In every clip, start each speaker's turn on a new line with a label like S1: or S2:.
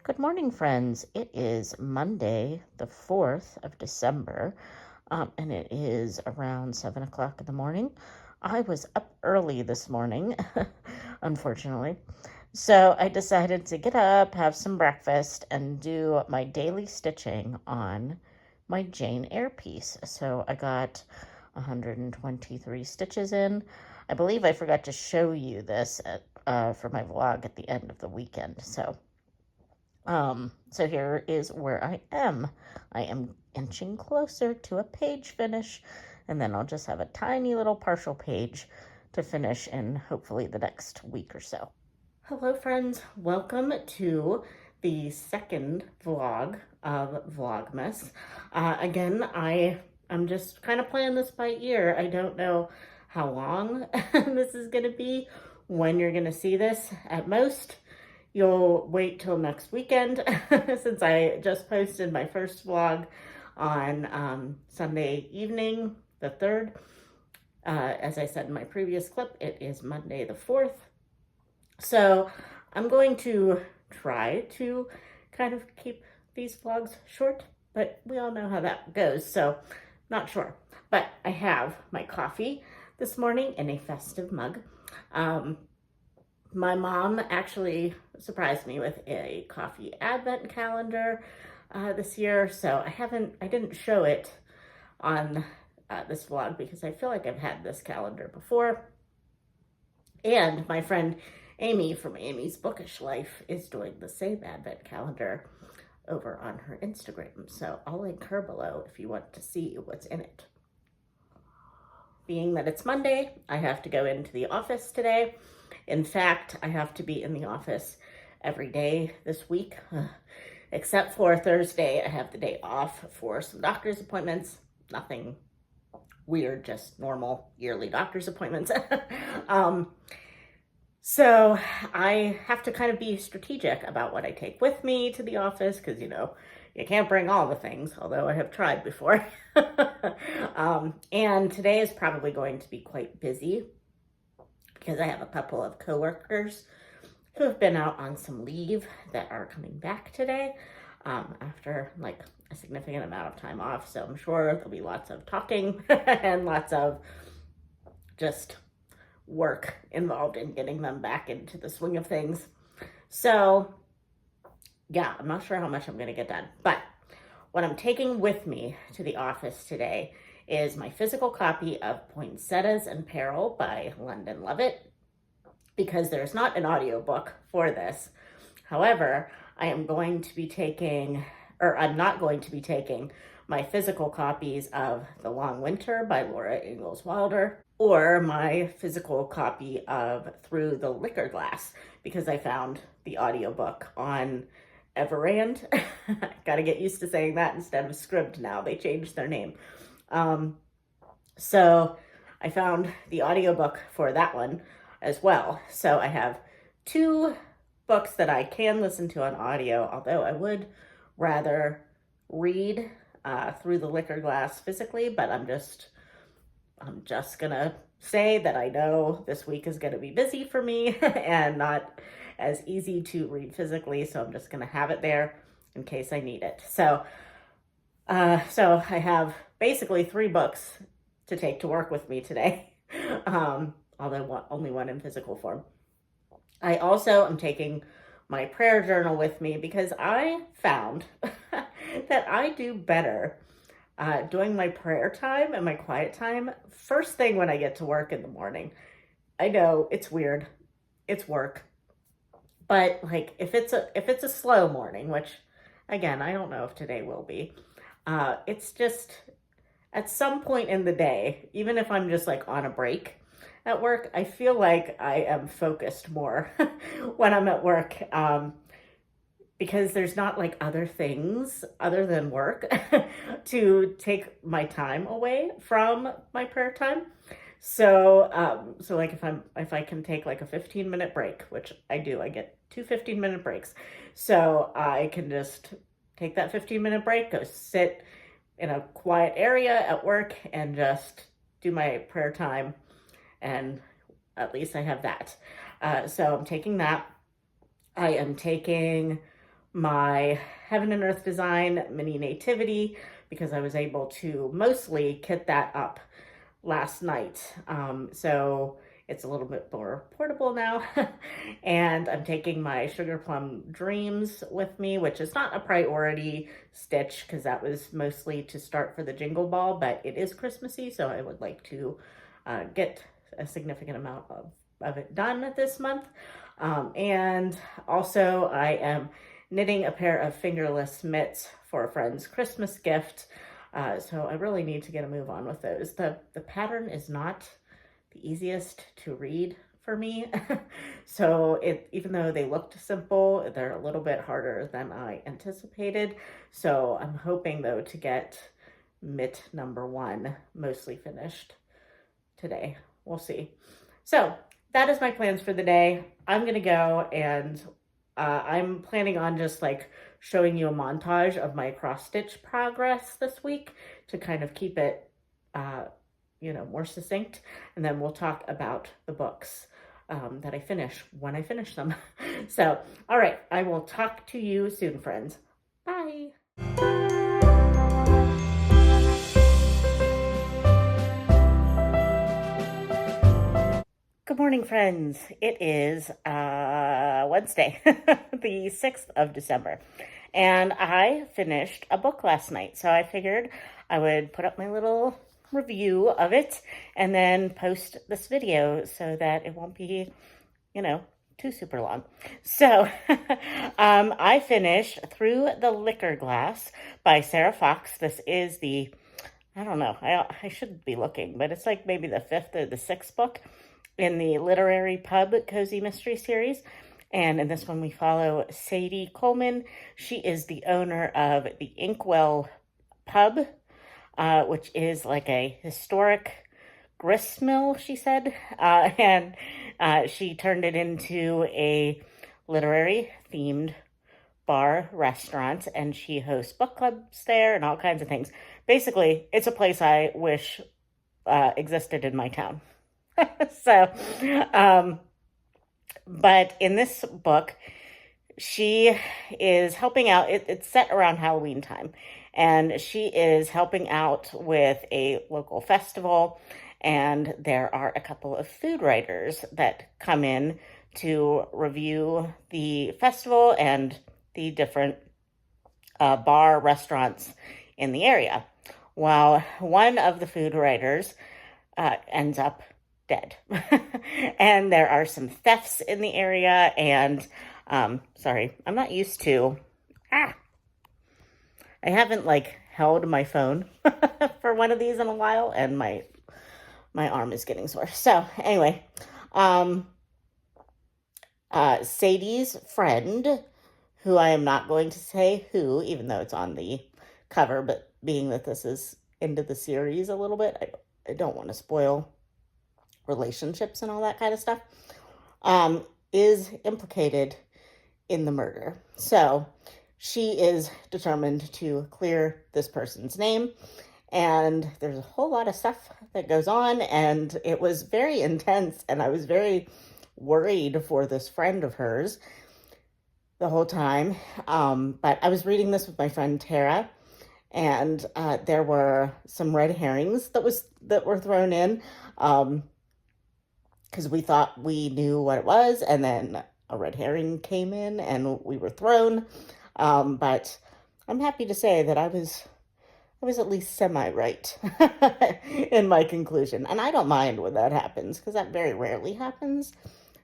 S1: Good morning, friends. It is Monday, the 4th of December, and it is around 7 o'clock in the morning. I was up early this morning, unfortunately. So I decided to get up, have some breakfast, and do my daily stitching on my Jane Eyre piece. So I got 123 stitches in. I believe I forgot to show you this for my vlog at the end of the weekend. So here is where I am. I am inching closer to a page finish, and then I'll just have a tiny little partial page to finish in hopefully the next week or so. Hello, friends. Welcome to the second vlog of Vlogmas. Again, I'm just kind of playing this by ear. I don't know how long this is going to be, when you're going to see this. At most, you'll wait till next weekend since I just posted my first vlog on Sunday evening, the 3rd. As I said in my previous clip, it is Monday the 4th. So I'm going to try to kind of keep these vlogs short, but we all know how that goes, so not sure. But I have my coffee this morning in a festive mug. My mom actually surprised me with a coffee advent calendar this year, so I didn't show it on this vlog because I feel like I've had this calendar before. And my friend Amy from Amy's Bookish Life is doing the same advent calendar over on her Instagram, so I'll link her below if you want to see what's in it. Being that it's Monday, I have to go into the office today. In fact, I have to be in the office every day this week, except for Thursday. I have the day off for some doctor's appointments. Nothing weird, just normal yearly doctor's appointments. So I have to kind of be strategic about what I take with me to the office because, you can't bring all the things, although I have tried before. And today is probably going to be quite busy because I have a couple of coworkers who have been out on some leave that are coming back today after like a significant amount of time off. So I'm sure there'll be lots of talking and lots of just work involved in getting them back into the swing of things. So yeah, I'm not sure how much I'm going to get done, but what I'm taking with me to the office today is my physical copy of Poinsettias in Peril by London Lovett, because there's not an audiobook for this. However, I'm not going to be taking my physical copies of The Long Winter by Laura Ingalls Wilder, or my physical copy of Through the Liquor Glass, because I found the audiobook on Everand. Gotta get used to saying that instead of Scribd now. They changed their name. So I found the audiobook for that one as well. So I have 2 books that I can listen to on audio, although I would rather read Through the Liquor Glass physically, but I'm just gonna say that I know this week is gonna be busy for me and not as easy to read physically, so I'm just gonna have it there in case I need it. So I have basically 3 books to take to work with me today, although only one in physical form. I also am taking my prayer journal with me because I found that I do better doing my prayer time and my quiet time first thing when I get to work in the morning. I know it's weird, it's work, but like if it's a slow morning, which again I don't know if today will be, it's just at some point in the day, even if I'm just like on a break at work, I feel like I am focused more when I'm at work, because there's not like other things other than work to take my time away from my prayer time. So like if I can take like a 15-minute break, which I do, I get 2 15-minute breaks. So I can just take that 15-minute break, go sit in a quiet area at work and just do my prayer time. And at least I have that. So I'm taking that. I am taking my Heaven and Earth Design mini nativity because I was able to mostly kit that up last night. So it's a little bit more portable now. And I'm taking my Sugar Plum Dreams with me, which is not a priority stitch because that was mostly to start for the Jingle Ball, but it is Christmassy, so I would like to get a significant amount of it done this month. And also I am knitting a pair of fingerless mitts for a friend's Christmas gift. So I really need to get a move on with those. The pattern is not the easiest to read for me. So even though they looked simple, they're a little bit harder than I anticipated. So I'm hoping though to get mitt number 1 mostly finished today. We'll see. So that is my plans for the day. I'm gonna go and I'm planning on just like showing you a montage of my cross stitch progress this week to kind of keep it, more succinct. And then we'll talk about the books that I finish when I finish them. So, all right, I will talk to you soon, friends. Bye. Good morning, friends. It is Wednesday, the 6th of December, and I finished a book last night, so I figured I would put up my little review of it and then post this video so that it won't be, too super long. So I finished Through the Liquor Glass by Sarah Fox. This is I don't know, I should be looking, but it's like maybe the 5th or the 6th book in the Literary Pub Cozy Mystery Series. And in this one, we follow Sadie Coleman. She is the owner of the Inkwell Pub, which is like a historic grist mill, she said. And she turned it into a literary-themed bar restaurant, and she hosts book clubs there and all kinds of things. Basically, it's a place I wish existed in my town. So, but in this book, she is helping out. It's set around Halloween time, and she is helping out with a local festival. And there are a couple of food writers that come in to review the festival and the different bar restaurants in the area. While one of the food writers ends up dead. And there are some thefts in the area, and sorry, I'm not used to I haven't like held my phone for one of these in a while, and my arm is getting sore. So anyway, Sadie's friend, who I am not going to say who, even though it's on the cover, but being that this is into the series a little bit, I don't want to spoil relationships and all that kind of stuff, is implicated in the murder. So she is determined to clear this person's name, and there's a whole lot of stuff that goes on, and it was very intense, and I was very worried for this friend of hers the whole time. But I was reading this with my friend Tara, and there were some red herrings that were thrown in, because we thought we knew what it was, and then a red herring came in and we were thrown. But I'm happy to say that I was at least semi-right in my conclusion. And I don't mind when that happens, because that very rarely happens.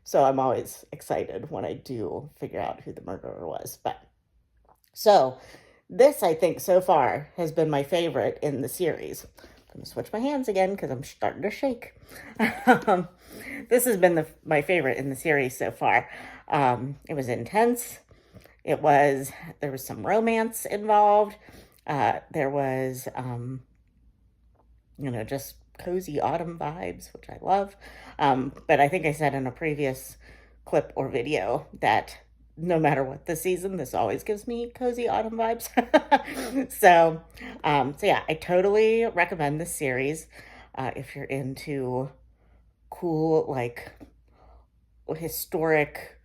S1: So I'm always excited when I do figure out who the murderer was. But so this, I think, so far has been my favorite in the series. I'm going to switch my hands again because I'm starting to shake. This has been my favorite in the series so far. It was intense. There was some romance involved. There was, just cozy autumn vibes, which I love. But I think I said in a previous clip or video that no matter what the season, this always gives me cozy autumn vibes. So yeah, I totally recommend this series if you're into cool, like, historic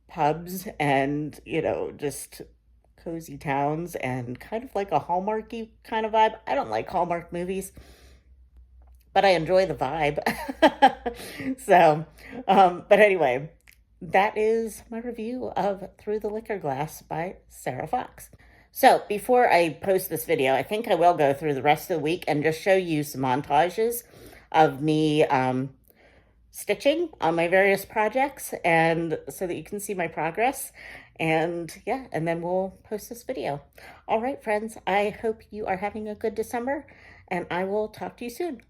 S1: pubs and, you know, just cozy towns and kind of like a Hallmarky kind of vibe. I don't like Hallmark movies, but I enjoy the vibe. So, but anyway, that is my review of Through the Liquor Glass by Sarah Fox. So before I post this video, I think I will go through the rest of the week and just show you some montages of me stitching on my various projects, and so that you can see my progress. And yeah, and then we'll post this video. All right, friends, I hope you are having a good December, and I will talk to you soon.